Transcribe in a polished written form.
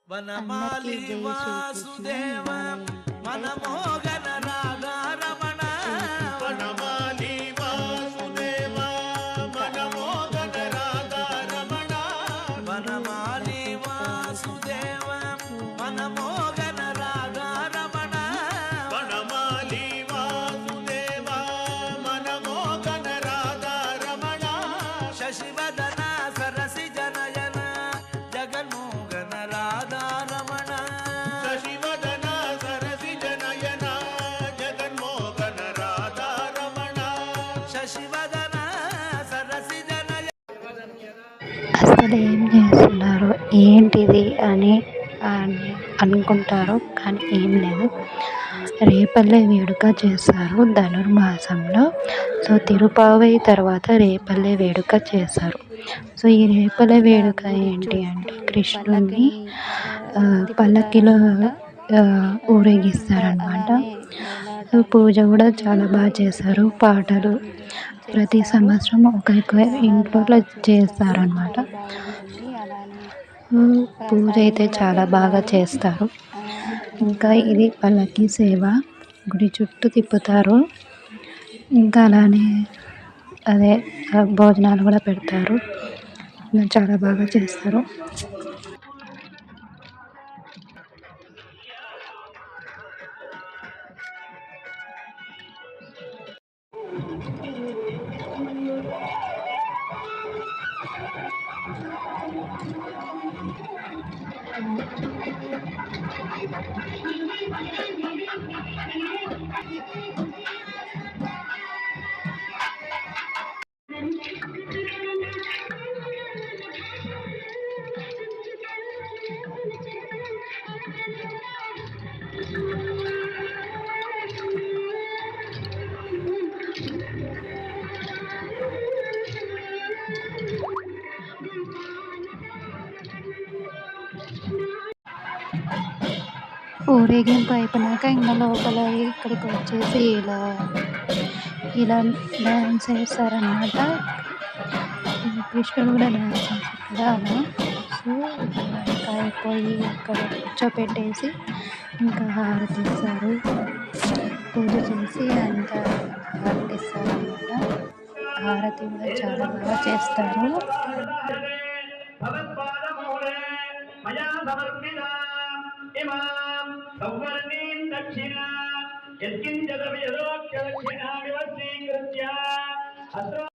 అందరికీ వనమాలి జై శ్రీకృష్ణ. వాసుదేవ ఇవాళ ఏంటంటే మనమోగన రాధారమణ వనమాలి వాసుదేవ మనమోగన రాధారమణ వనమాలి వాసుదేవ మనమోగన రాధారమణ వనమాలి వాసుదేవ మనమోగన రాధారమణ శశివదన సరసి జనయన జగన్మోగన రాధారమణ శశివదన సరసి జనయన జగన్మోహన రాధారమణ శశివదన సరసి జనయ అసలు ఏం చేస్తున్నారు ఏంటిది అని అని అనుకుంటారు, కానీ ఏం లేదు. రేపల్లె వేడుక చేస్తారు ధనుర్మాసంలో. సో తిరుపావై తర్వాత రేపల్లె వేడుక చేస్తారు. సో ఈ రేపల్లె వేడుక ఏంటి అంటే కృష్ణుడిని పల్లకిలో ఊరేగిస్తారనమాట. సో పూజ కూడా చాలా బాగా చేస్తారు. పాటలు ప్రతి సంవత్సరం ఒక్కొక్క ఇంట్లో చేస్తారనమాట. పూజ అయితే చాలా బాగా చేస్తారు. ఇంకా ఇది పల్లకి సేవ, గుడి చుట్టూ తిప్పుతారు. ఇంకా అలానే అదే భోజనాలు కూడా పెడతారు. చాలా బాగా చేస్తారు. ఊరేగింపు అయిపోయినాక ఇంకా లోపల ఇక్కడికి వచ్చేసి ఇలా డ్యాన్స్ వేస్తారనమాట. కృష్ణుడు కూడా డ్యాన్స్ చేస్తారు కదా అలా. సో ఇంకా అయిపోయి ఇక్కడ కూర్చోపెట్టేసి ఇంకా హారతి ఇస్తారు. పూజ చేసి అంతా హారతి ఇస్తారనమాట. హారతి కూడా చాలా బాగా చేస్తారు. మయా సమర్పితా ఇమాం సౌవర్ణీం దక్షిణా యత్కించదవియదోక్షదక్షిణామివ స్వీకృత్య అస్త్ర